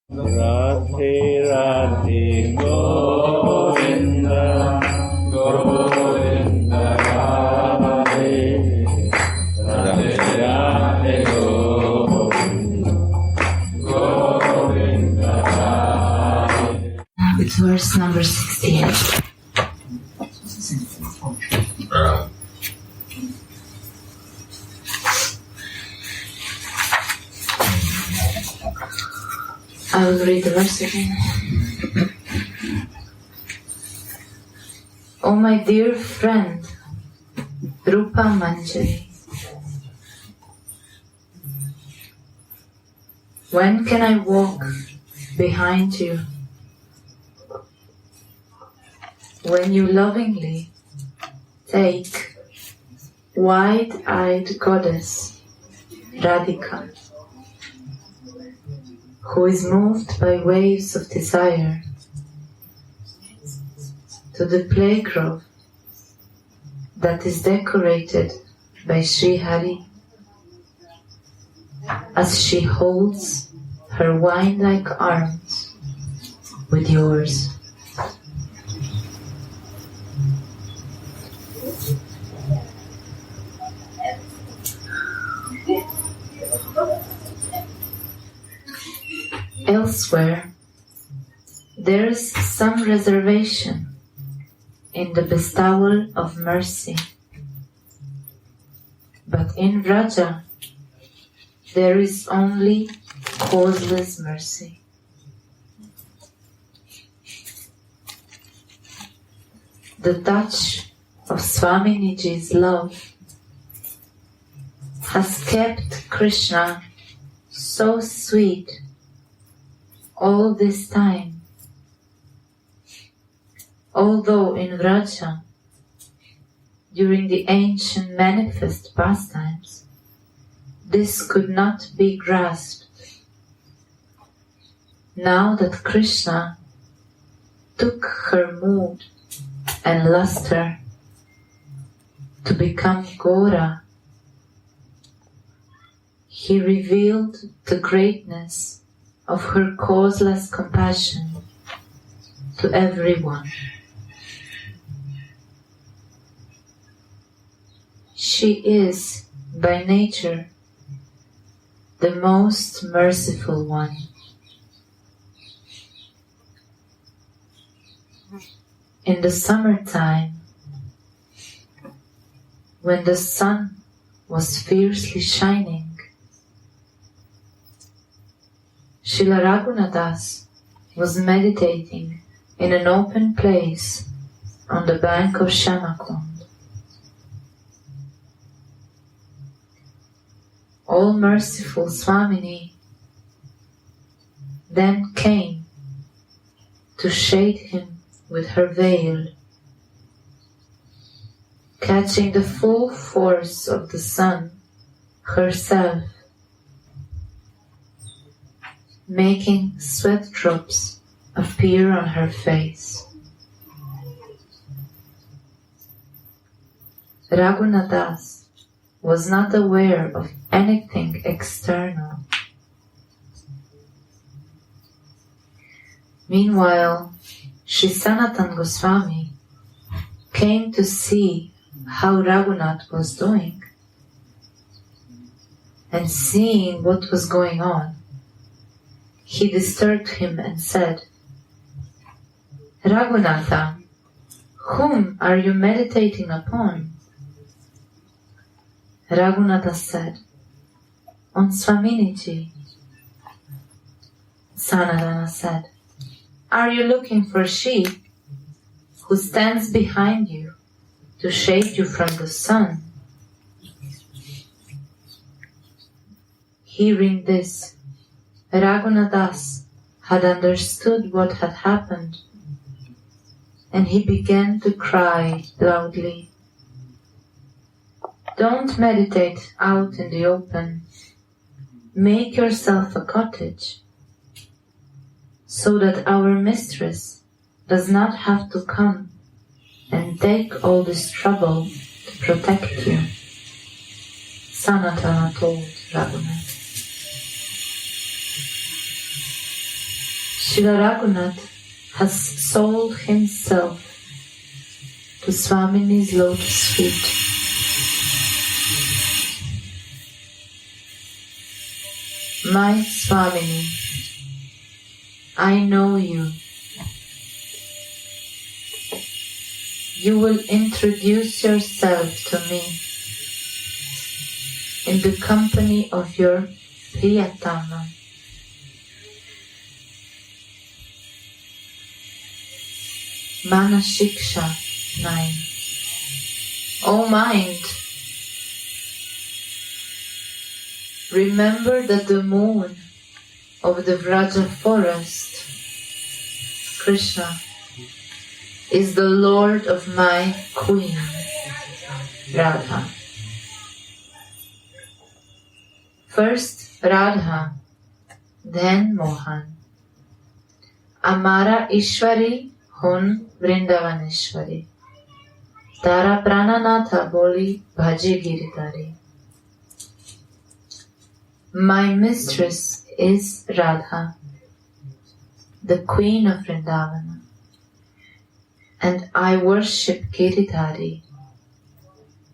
Radhe Radhe Govinda Govinda Radhe Radhe Radhe Govinda Govinda Radhe. It's verse number 16. I will read the verse again. Oh my dear friend, Rupa Manjali, when can I walk behind you? When you lovingly take wide-eyed goddess Radhika, who is moved by waves of desire, to the playground that is decorated by Sri Hari, as she holds her wine-like arms with yours. Elsewhere, there is some reservation in the bestowal of mercy, but in Vraja, there is only causeless mercy. The touch of Swaminiji's love has kept Krishna so sweet all this time, although in Vraja, during the ancient manifest pastimes, this could not be grasped. Now that Krishna took her mood and luster to become Gora, he revealed the greatness of her causeless compassion to everyone. She is, by nature, the most merciful one. In the summertime, when the sun was fiercely shining, Srila Raghunadas was meditating in an open place on the bank of Shamakund. All-merciful Swamini then came to shade him with her veil, catching the full force of the sun herself, making sweat drops appear on her face. Raghunadas was not aware of anything external. Meanwhile, Shri Sanatan Goswami came to see how Raghunath was doing, and seeing what was going on, he disturbed him and said, Raghunatha, whom are you meditating upon? Raghunatha said, on Swaminiji. Sanatana said, are you looking for she who stands behind you to shade you from the sun? Hearing this, Raghunadas had understood what had happened, and he began to cry loudly. Don't meditate out in the open. Make yourself a cottage, so that our mistress does not have to come and take all this trouble to protect you. Sanatana told Raghunath. Srila Raghunath has sold himself to Swamini's lotus feet. My Swamini, I know you. You will introduce yourself to me in the company of your Priyatama. Mana Shiksha 9. O mind, remember that the moon of the Vraja forest, Krishna, is the lord of my queen, Radha. First Radha, then Mohan. Amara Ishwari hun Vrindavaneshwari. Tara Prananatha boli bhaji giridhari. My mistress is Radha, the queen of Vrindavana, and I worship Giridhari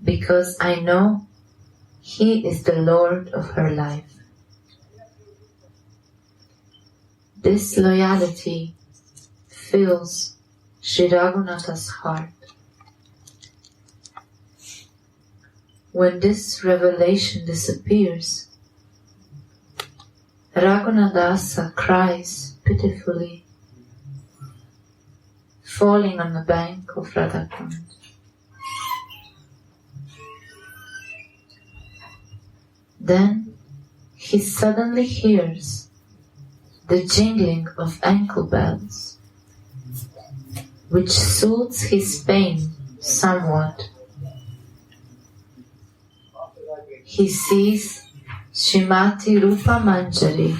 because I know he is the Lord of her life. This loyalty fills Sri Raghunatha's heart. When this revelation disappears, Raghunadasa cries pitifully, falling on the bank of Radhakund. Then he suddenly hears the jingling of ankle bells, which soothes his pain somewhat. He sees Srimati Rupamanjali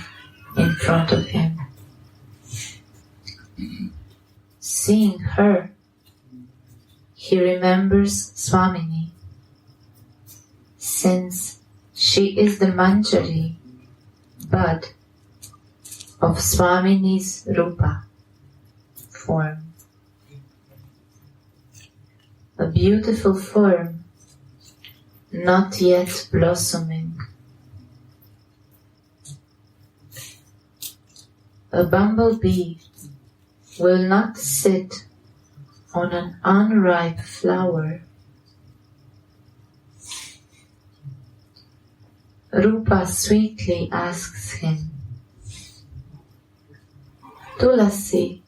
in front of him. Seeing her, he remembers Swamini, since she is the Manjari bud of Swamini's Rupa form. A beautiful form not yet blossoming. A bumblebee will not sit on an unripe flower. Rupa sweetly asks him, Tulasi,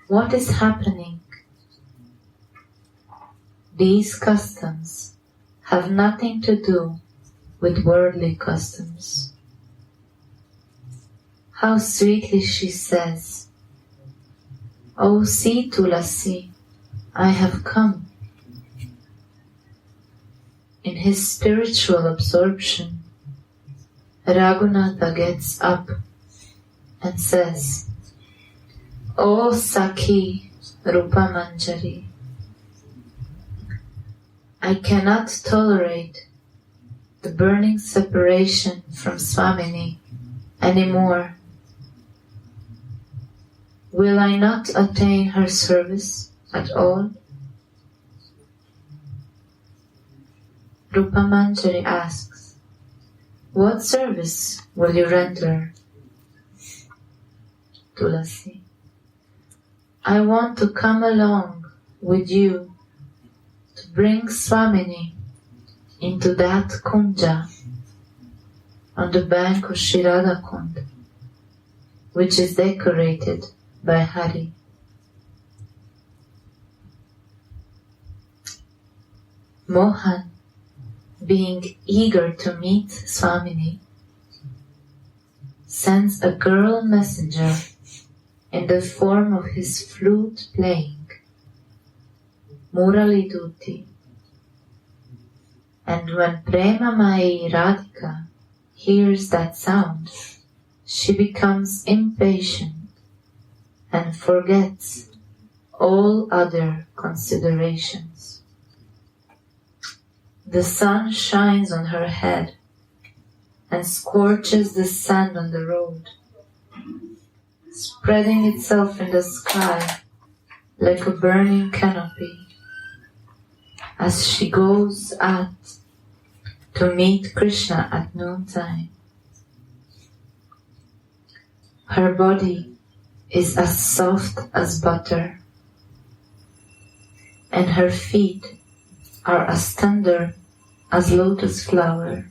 what is happening? These customs have nothing to do with worldly customs. How sweetly she says, Oh, see, Tulasi, I have come. In his spiritual absorption, Raghunatha gets up and says, O Sakhi Rupamanjari, I cannot tolerate the burning separation from Swamini anymore. Will I not attain her service at all? Rupamanjari asks, What service will you render? Tulasi, I want to come along with you to bring Swamini into that kunja on the bank of Shirada Kund, which is decorated by Hari. Mohan, being eager to meet Swamini, sends a girl messenger in the form of his flute playing, Murali Duti. And when Premamai Radhika hears that sound, she becomes impatient and forgets all other considerations. The sun shines on her head and scorches the sand on the road. spreading itself in the sky like a burning canopy, as she goes out to meet Krishna at noontime. Her body is as soft as butter, and her feet are as tender as lotus flower.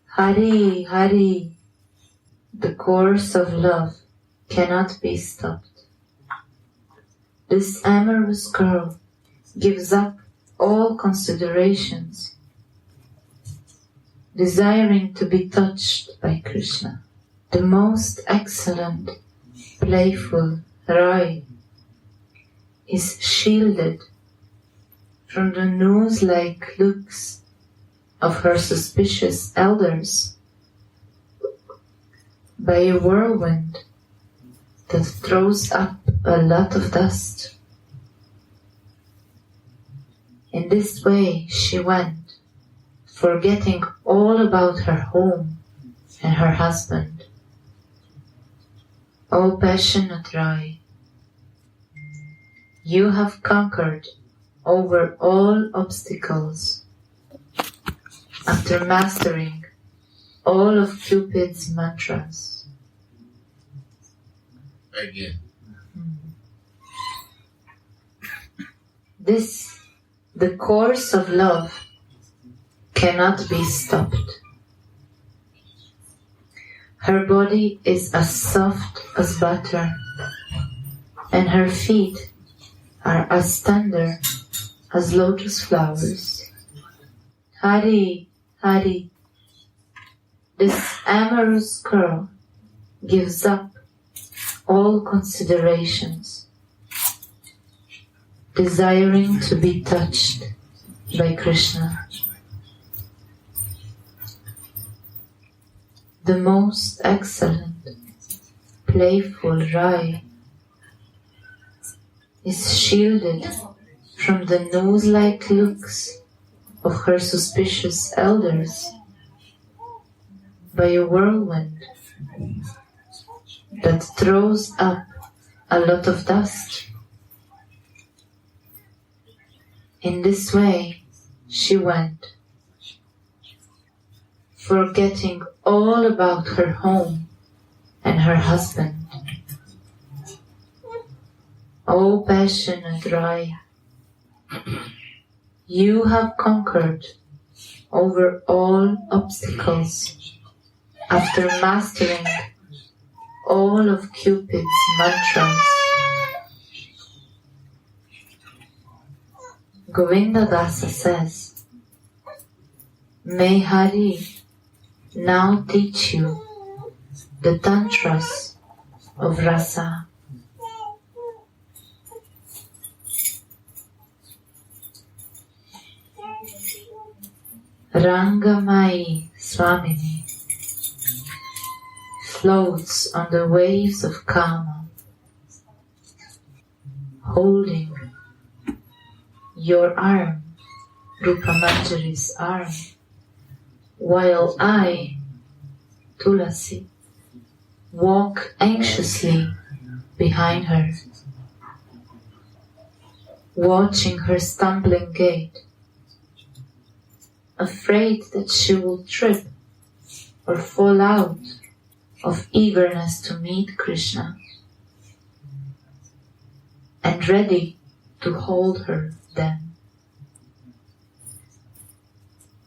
Hari, Hari, the course of love cannot be stopped. This amorous girl gives up all considerations, desiring to be touched by Krishna. The most excellent, playful Rai is shielded from the news-like looks of her suspicious elders by a whirlwind that throws up a lot of dust. In this way she went, forgetting all about her home and her husband. O passionate Rai, you have conquered over all obstacles after mastering all of Cupid's mantras. Again. This, the course of love, cannot be stopped. Her body is as soft as butter, and her feet are as tender as lotus flowers. Hari, Hari, this amorous girl gives up all considerations, desiring to be touched by Krishna. The most excellent, playful Rai is shielded from the nose-like looks of her suspicious elders by a whirlwind that throws up a lot of dust. In this way she went, forgetting all about her home and her husband. O passionate Rai, you have conquered over all obstacles after mastering all of Cupid's mantras. Govinda Dasa says, may Hari now teach you the tantras of rasa. Rangamai Swamini floats on the waves of Kama, holding your arm, Rupamanjari's arm, while I, Tulasi, walk anxiously behind her, watching her stumbling gait, afraid that she will trip or fall out of eagerness to meet Krishna, and ready to hold her then.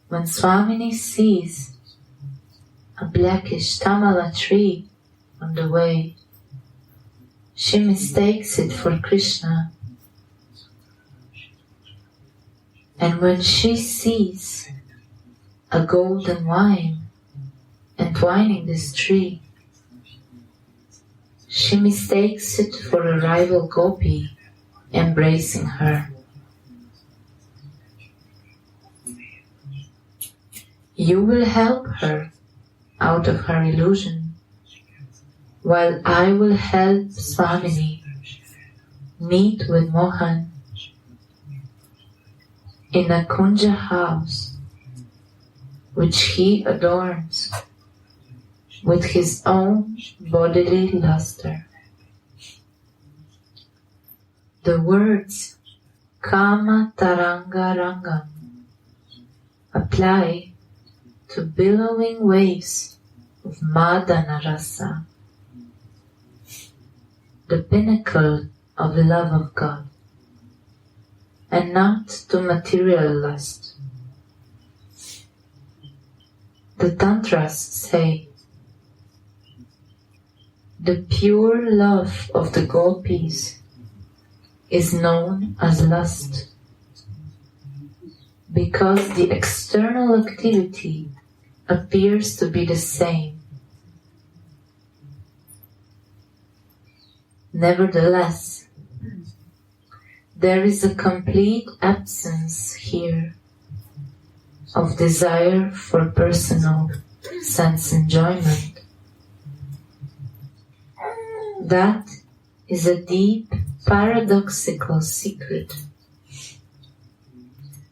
When Swamini sees a blackish tamala tree on the way, she mistakes it for Krishna. And when she sees a golden vine entwining this tree, she mistakes it for a rival gopi embracing her. You will help her out of her illusion, while I will help Swamini meet with Mohan in a kunja house which he adorns with his own bodily luster. The words Kama Taranga Rangam apply to billowing waves of Madana Rasa, the pinnacle of the love of God, and not to material lust. The Tantras say, the pure love of the gopis is known as lust, because the external activity appears to be the same. Nevertheless, there is a complete absence here of desire for personal sense enjoyment. That is a deep paradoxical secret.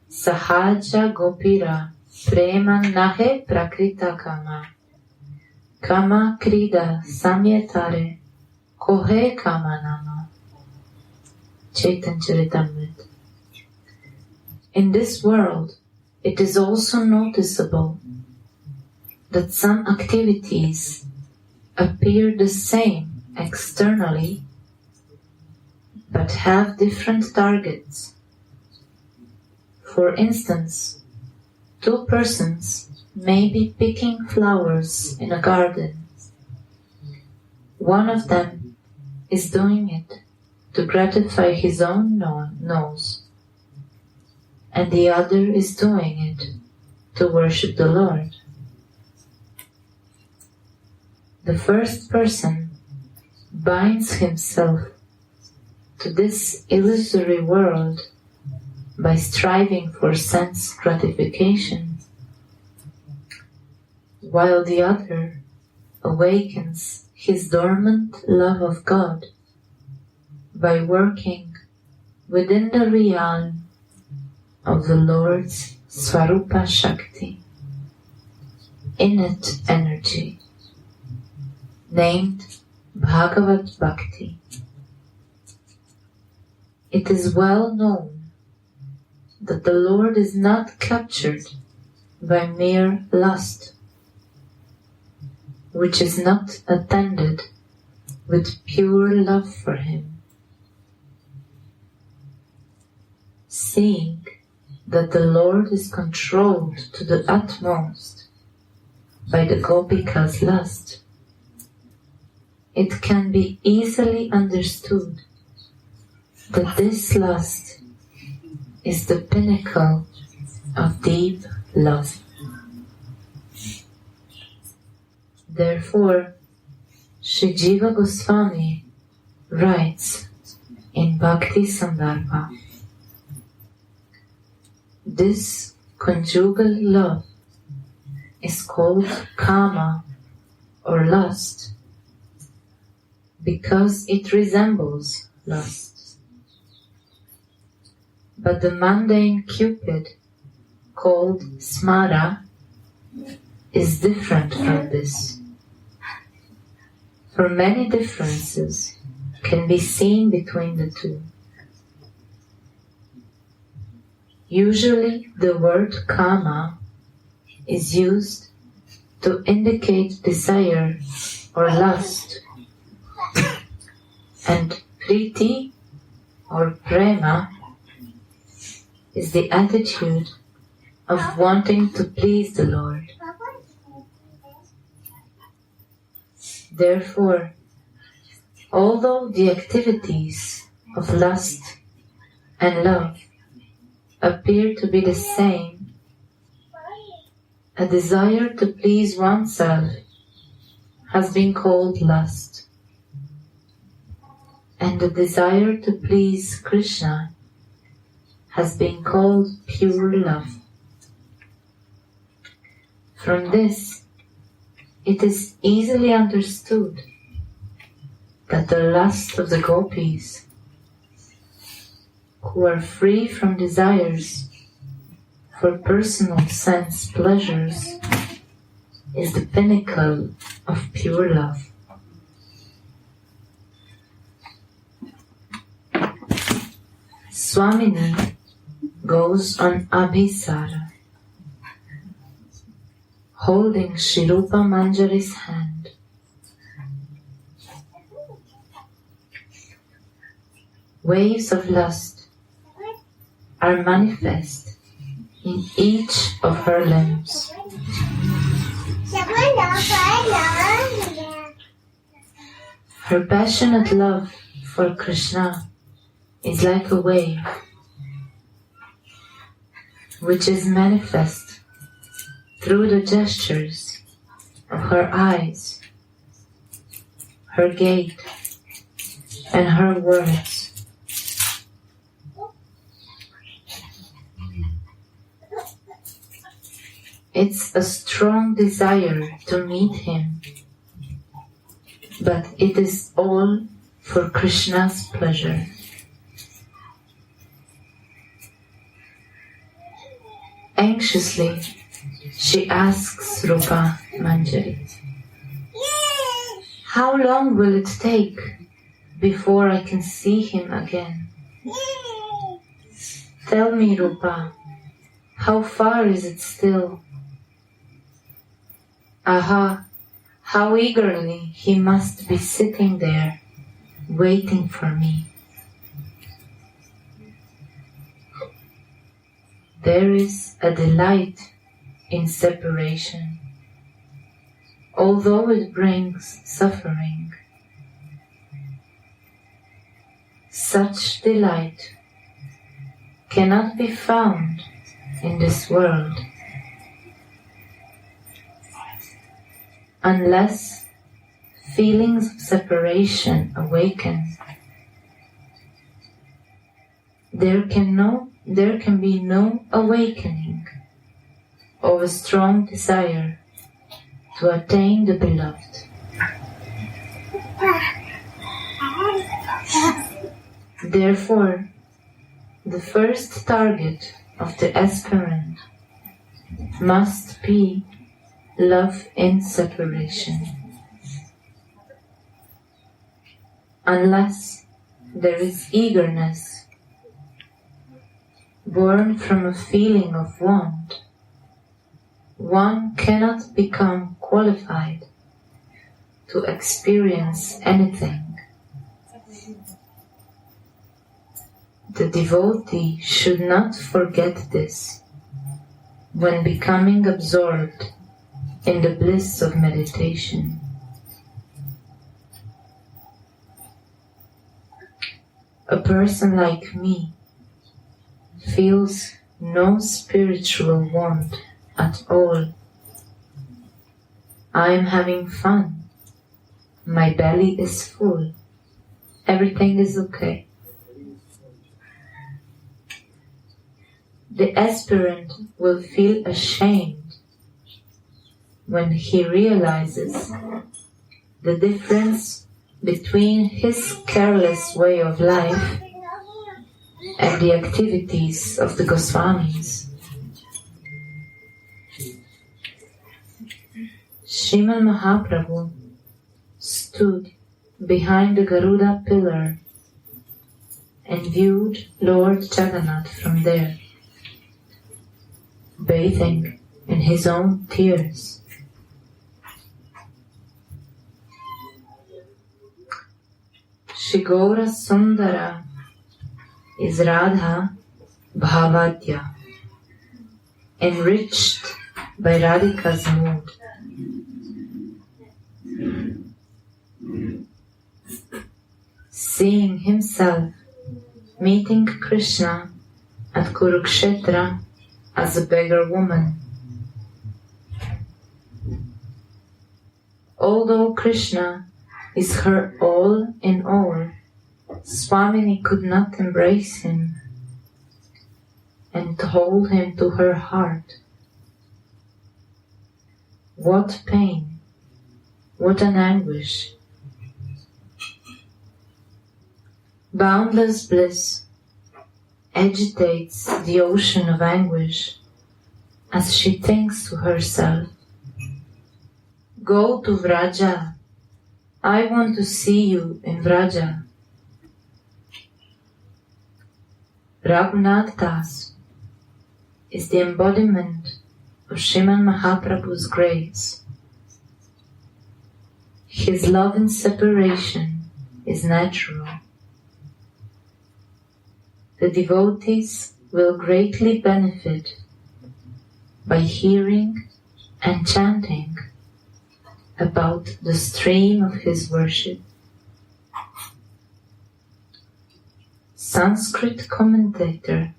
Sahaja Gopira Prema Nahe Prakrita Kama Kama Krida Samyatare Kohe Kama Nama. Chaitanya Charitamrita. In this world, it is also noticeable that some activities appear the same externally but have different targets. For instance, two persons may be picking flowers in a garden. One of them is doing it to gratify his own nose, and the other is doing it to worship the Lord. The first person binds himself to this illusory world by striving for sense gratification, while the other awakens his dormant love of God by working within the realm of the Lord's Swarupa Shakti, innate energy, named Bhagavat Bhakti. It is well known that the Lord is not captured by mere lust, which is not attended with pure love for Him. Seeing that the Lord is controlled to the utmost by the Gopika's lust, it can be easily understood that this lust is the pinnacle of deep love. Therefore, Sri Jiva Goswami writes in Bhakti Sandarbha, this conjugal love is called kama or lust because it resembles lust. But the mundane Cupid, called Smara, is different from this. For many differences can be seen between the two. Usually the word kama is used to indicate desire or lust, and priti or prema is the attitude of wanting to please the Lord. Therefore, although the activities of lust and love appear to be the same, a desire to please oneself has been called lust, and the desire to please Krishna has been called pure love. From this, it is easily understood that the lust of the gopis, who are free from desires for personal sense pleasures, is the pinnacle of pure love. Swamini goes on Abhisara, holding Sri Rupa Manjari's hand. Waves of lust are manifest in each of her limbs. Her passionate love for Krishna is like a wave which is manifest through the gestures of her eyes, her gait, and her words. It's a strong desire to meet him, but it is all for Krishna's pleasure. Anxiously, she asks Rupa Manjari, "How long will it take before I can see him again? Tell me, Rupa, how far is it still? Aha, how eagerly he must be sitting there, waiting for me." There is a delight in separation, although it brings suffering. Such delight cannot be found in this world unless feelings of separation awaken. There can be no awakening of a strong desire to attain the beloved. Therefore, the first target of the aspirant must be love in separation. Unless there is eagerness born from a feeling of want, one cannot become qualified to experience anything. The devotee should not forget this when becoming absorbed in the bliss of meditation. A person like me feels no spiritual want at all. I am having fun. My belly is full. Everything is okay. The aspirant will feel ashamed when he realizes the difference between his careless way of life and the activities of the Goswamis. Sriman Mahaprabhu stood behind the Garuda pillar and viewed Lord Jagannath from there, bathing in his own tears. Shri Gaura Sundara is Radha Bhavadya, enriched by Radhika's mood. Seeing himself meeting Krishna at Kurukshetra as a beggar woman. Although Krishna is her all in all, Swamini could not embrace him and hold him to her heart. What pain, what an anguish. Boundless bliss agitates the ocean of anguish as she thinks to herself, Go to Vraja. I want to see you in Vraja. Raghunath Das is the embodiment of Sriman Mahaprabhu's grace. His love in separation is natural. The devotees will greatly benefit by hearing and chanting about the stream of his worship. Sanskrit commentator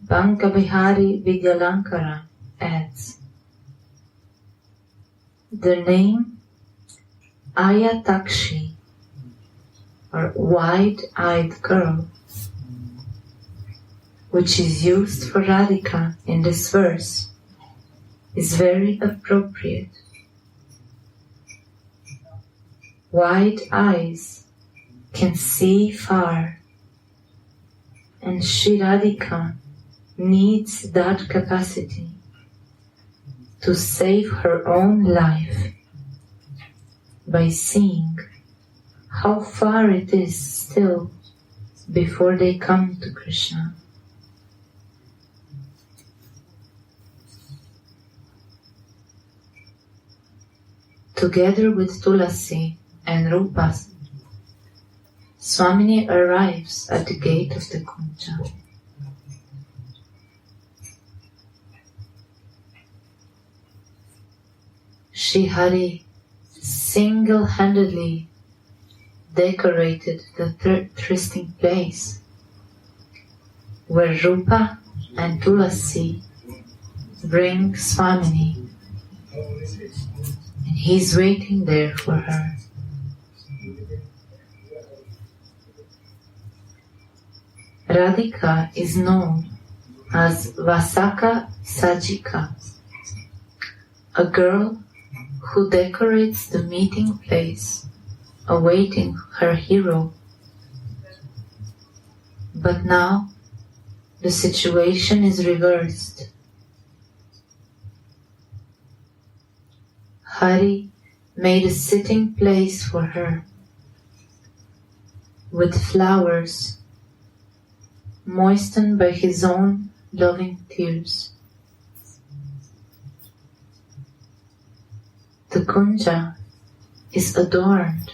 Bankabihari Vidyalankara adds, the name Ayatakshi, or wide-eyed girl, which is used for Radhika in this verse, is very appropriate. Wide eyes can see far, and Shri Radhika needs that capacity to save her own life by seeing how far it is still before they come to Krishna. Together with Tulasi and Rupa, Swamini arrives at the gate of the Kunja. Shri Hari single-handedly decorated the trysting place where Rupa and Tulasi bring Swamini, and he's waiting there for her. Radhika is known as Vasaka Sajika, a girl who decorates the meeting place awaiting her hero. But now the situation is reversed. Hari made a sitting place for her with flowers moistened by his own loving tears. The Kunja is adorned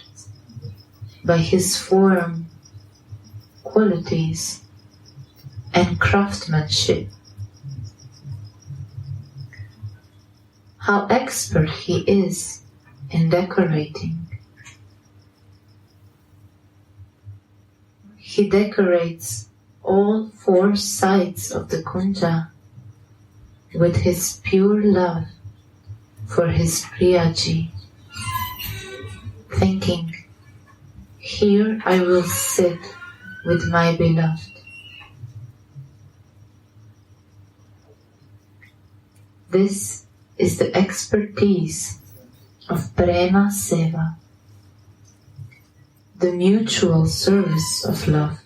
by his form, qualities, and craftsmanship. How expert he is in decorating. He decorates all four sides of the Kunja with his pure love for his Priyaji, thinking, here I will sit with my beloved. This is the expertise of Prema Seva, the mutual service of love.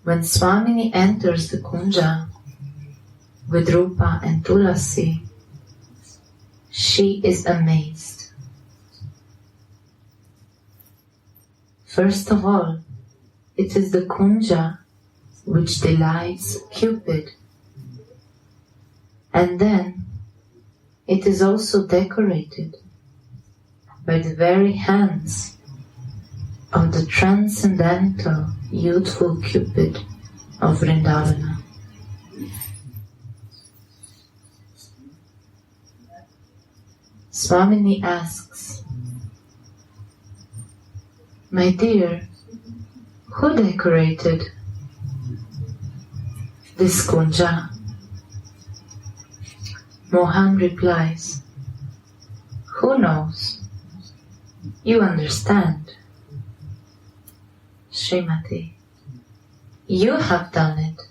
When Swamini enters the Kunja with Rupa and Tulasi, she is amazed. First of all, it is the Kunja which delights Cupid, and then it is also decorated by the very hands of the transcendental youthful Cupid of Vrindavana. Swamini asks, my dear, who decorated this Kunja? Mohan replies, who knows? You understand. Srimati, you have done it.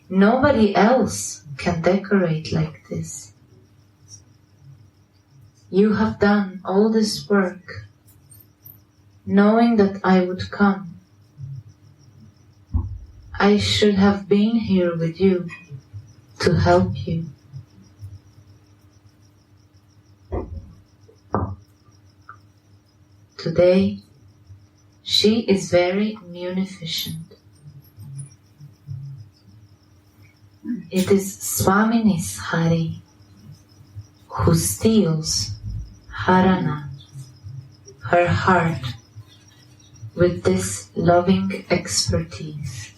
Nobody else can decorate like this. You have done all this work, knowing that I would come. I should have been here with you to help you. Today, she is very munificent. It is Swamini's Hari who steals Harana, her heart, with this loving expertise.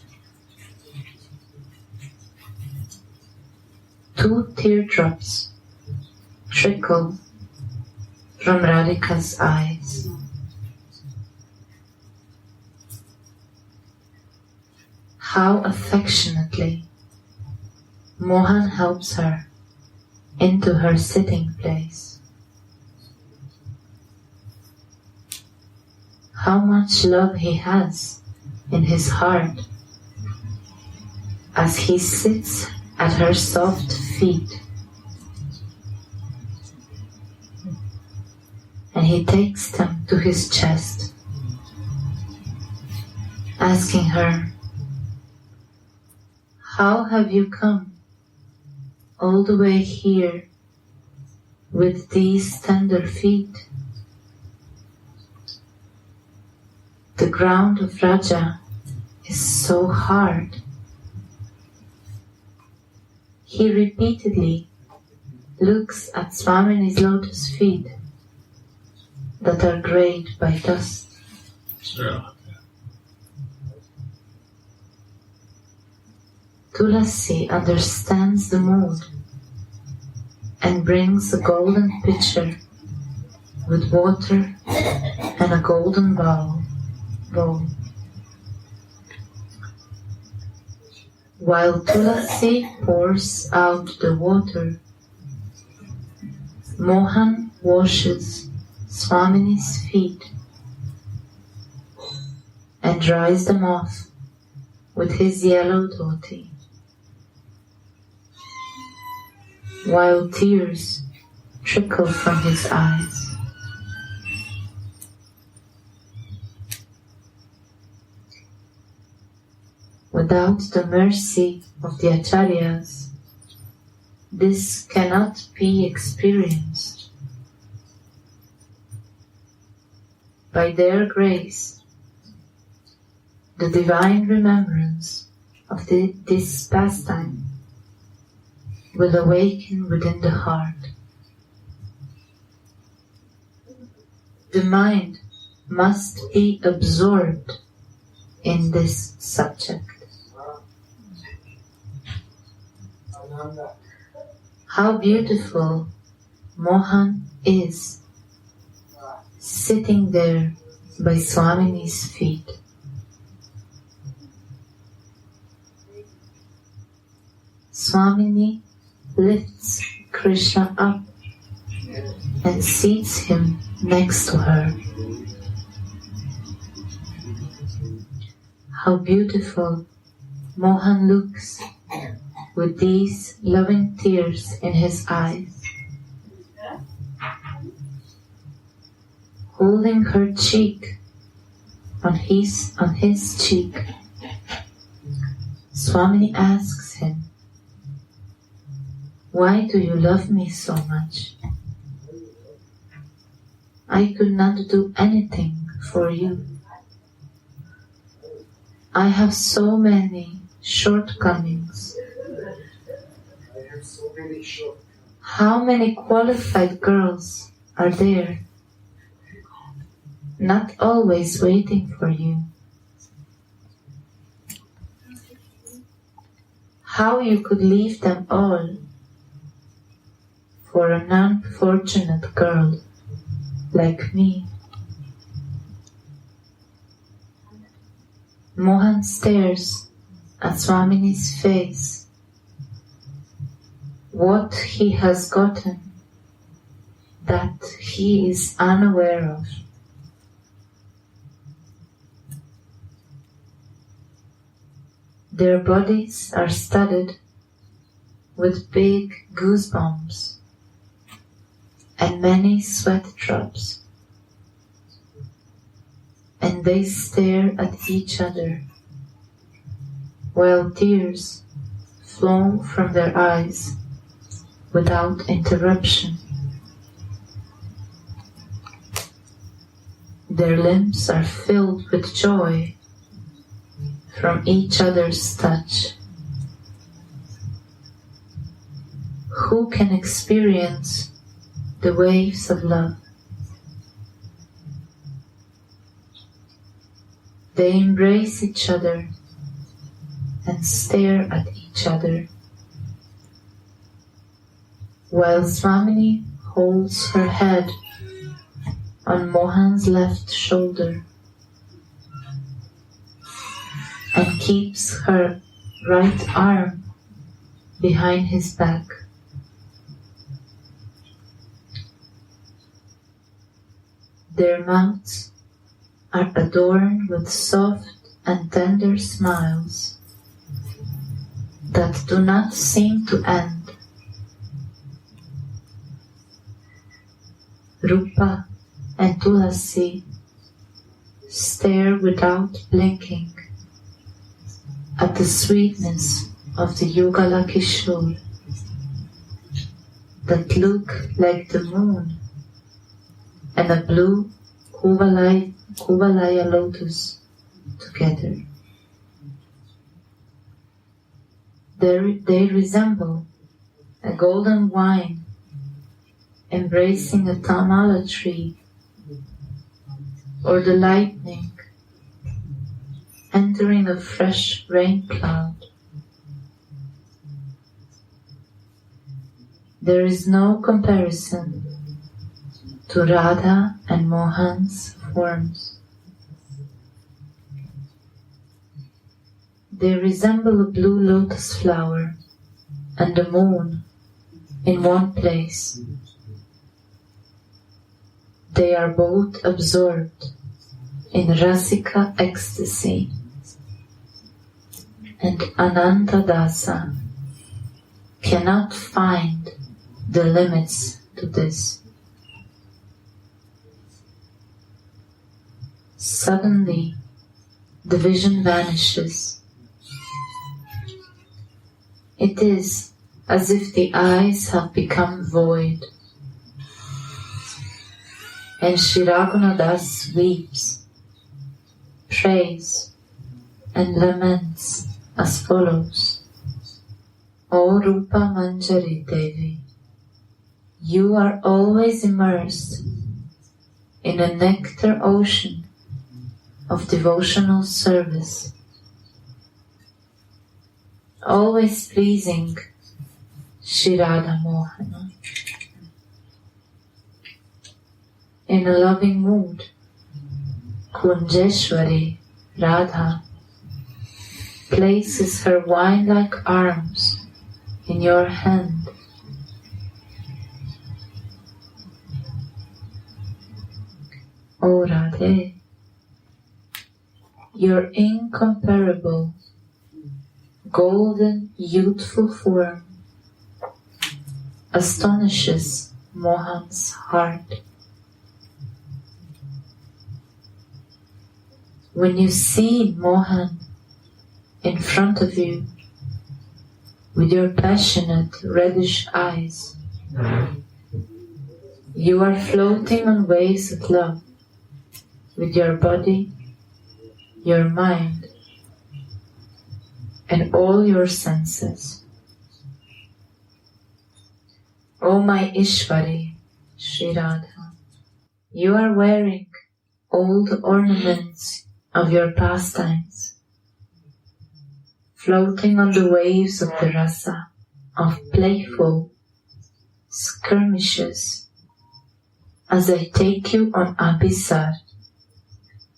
2 teardrops trickle from Radhika's eyes. How affectionately Mohan helps her into her sitting place. How much love he has in his heart as he sits at her soft feet, and he takes them to his chest, asking her, "How have you come all the way here with these tender feet? The ground of Raja is so hard." He repeatedly looks at Swamini's lotus feet that are grayed by dust. Tulasi understands the mood and brings a golden pitcher with water and a golden bowl. While Tulasi pours out the water, Mohan washes Swamini's feet and dries them off with his yellow dhoti, while tears trickle from his eyes. Without the mercy of the Acharyas, this cannot be experienced. By their grace, the divine remembrance of this pastime will awaken within the heart. The mind must be absorbed in this subject. How beautiful Mohan is sitting there by Swamini's feet. Swamini lifts Krishna up and seats him next to her. How beautiful Mohan looks with these loving tears in his eyes, holding her cheek on his cheek. Swamini asks him, "Why do you love me so much? I could not do anything for you. I have so many shortcomings. How many qualified girls are there, not always waiting for you? How you could leave them all for an unfortunate girl like me?" Mohan stares at Swamini's face. What he has gotten that he is unaware of. Their bodies are studded with big goosebumps and many sweat drops, and they stare at each other while tears flow from their eyes without interruption. Their limbs are filled with joy from each other's touch. Who can experience the waves of love? They embrace each other and stare at each other, while Swamini holds her head on Mohan's left shoulder and keeps her right arm behind his back. Their mouths are adorned with soft and tender smiles that do not seem to end. Rupa and Tulasi stare without blinking at the sweetness of the Yugala Kishore that look like the moon and a blue Kuvalaya lotus together. They resemble a golden vine embracing a tamala tree, or the lightning entering a fresh rain cloud. There is no comparison to Radha and Mohan's forms. They resemble a blue lotus flower and the moon in one place. They are both absorbed in Rasika ecstasy, and Ananta Dasa cannot find the limits to this. Suddenly, the vision vanishes. It is as if the eyes have become void. And Shri Raghunadas weeps, prays, and laments as follows. O Rupa Manjari Devi, you are always immersed in a nectar ocean of devotional service, always pleasing Shri Radha Mohana. In a loving mood, Kunjeshwari Radha places her wine-like arms in your hand. O Radhe, your incomparable, golden, youthful form astonishes Mohan's heart. When you see Mohan in front of you with your passionate reddish eyes, you are floating on waves of love with your body, your mind, and all your senses. O my Ishvari, Shri Radha, you are wearing all the ornaments of your pastimes, floating on the waves of the rasa, of playful skirmishes, as I take you on Abhisar,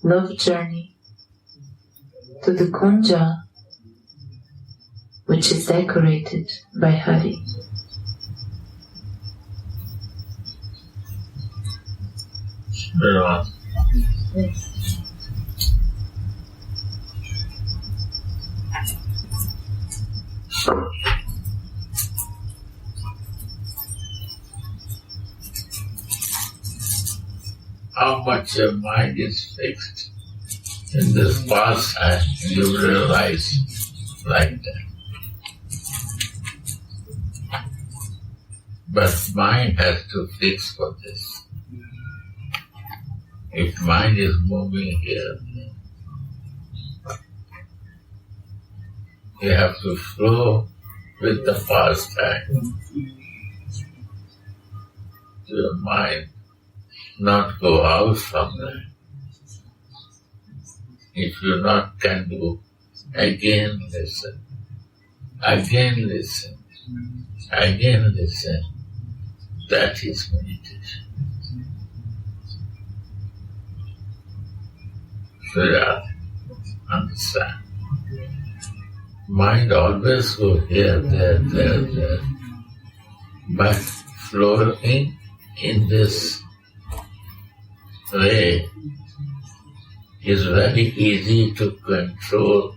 love journey, to the Kunja, which is decorated by Hari. Yes. How much your mind is fixed in this pastime, you realize like that. But mind has to fix for this. If mind is moving here, you have to flow with the past time. Your mind not go out from that. If you not can do, again listen, again listen, again listen. That is meditation. So you understand. Mind always go here, there. But flowing in this way is very easy to control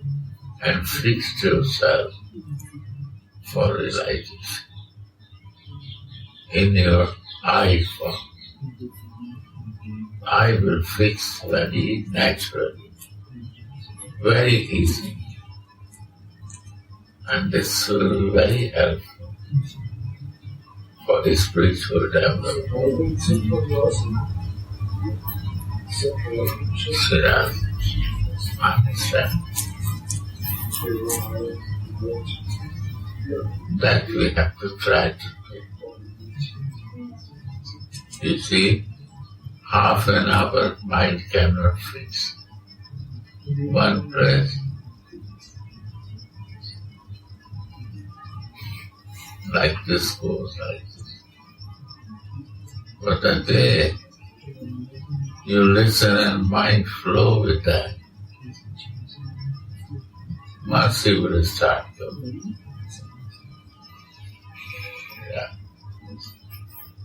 and fix yourself for realization. In your eye form, I will fix very naturally, very easy. And this will be very helpful for the spiritual development. So that understand that we have to try to do. You see, half an hour mind cannot fix. One breath, like this goes like this. But a day you listen and mind flow with that, mercy will start coming. Yeah.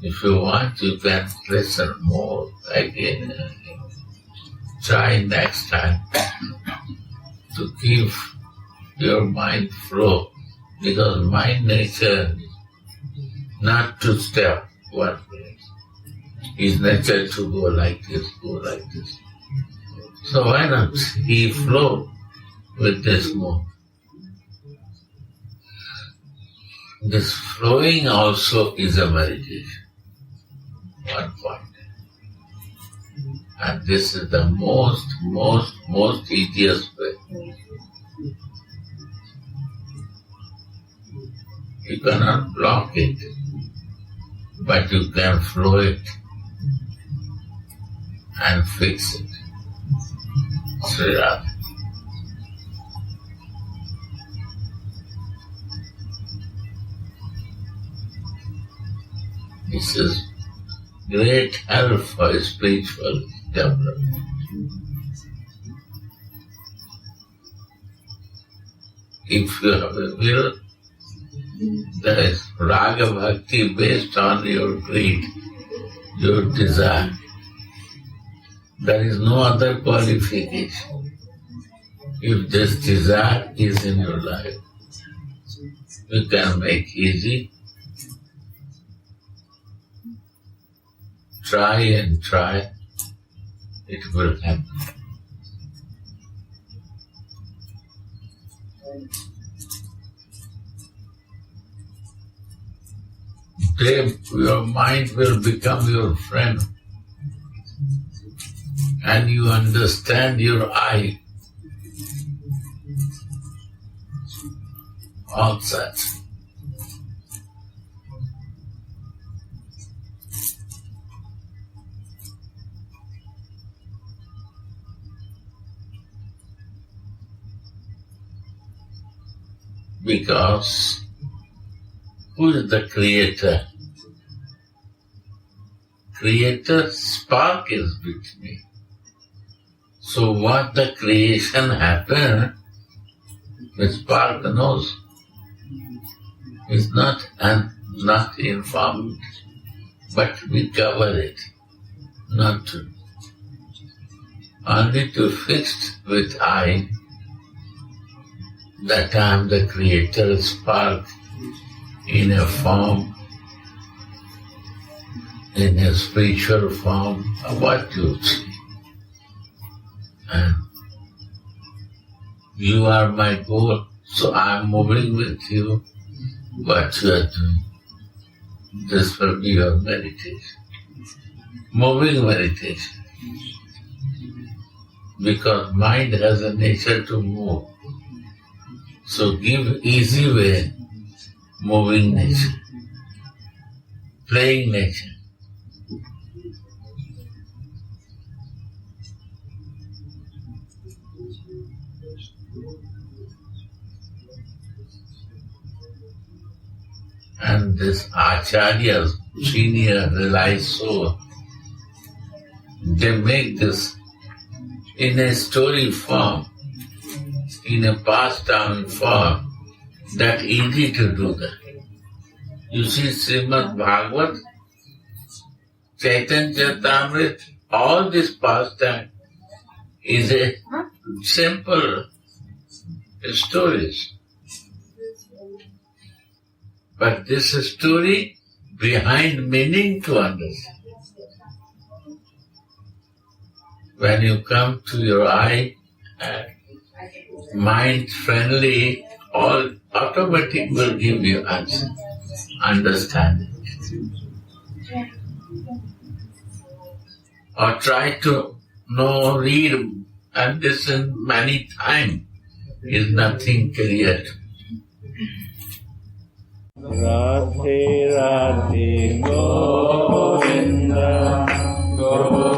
If you want, you can listen more again and again. Try next time to keep your mind flow, because mind nature not to step one place. His nature to go like this, go like this. So why not he flow with this move? This flowing also is a meditation. One point. And this is the most easiest way. You cannot block it, but you can flow it and fix it. Straight up. This is great help for spiritual development. If you have a will, there is raga bhakti based on your greed, your desire. There is no other qualification. If this desire is in your life, you can make easy. Try and try, it will happen. Then your mind will become your friend, and you understand your I. All such. Because who is the creator? Creator spark is with me. So what the creation happened, the spark knows. Is not informed, but we cover it. Not to. Only to fix with I that I am the creator spark in a form, in a spiritual form, what you see. And you are my goal, so I am moving with you. What you are doing, This will be your meditation. Moving meditation. Because mind has a nature to move. So give easy way, moving nature, playing nature. And this acharyas, senior, realize so. They make this in a story form, in a pastime form, that easy to do that. You see Srimad Bhagavat, Chaitanya Charitamrita, all this pastime is a simple stories. But this story behind meaning to understand. When you come to your eye, mind friendly, all automatic will give you answer, understanding. Or try to know, read and listen many times is nothing clear. Radhe Radhe Govinda Govinda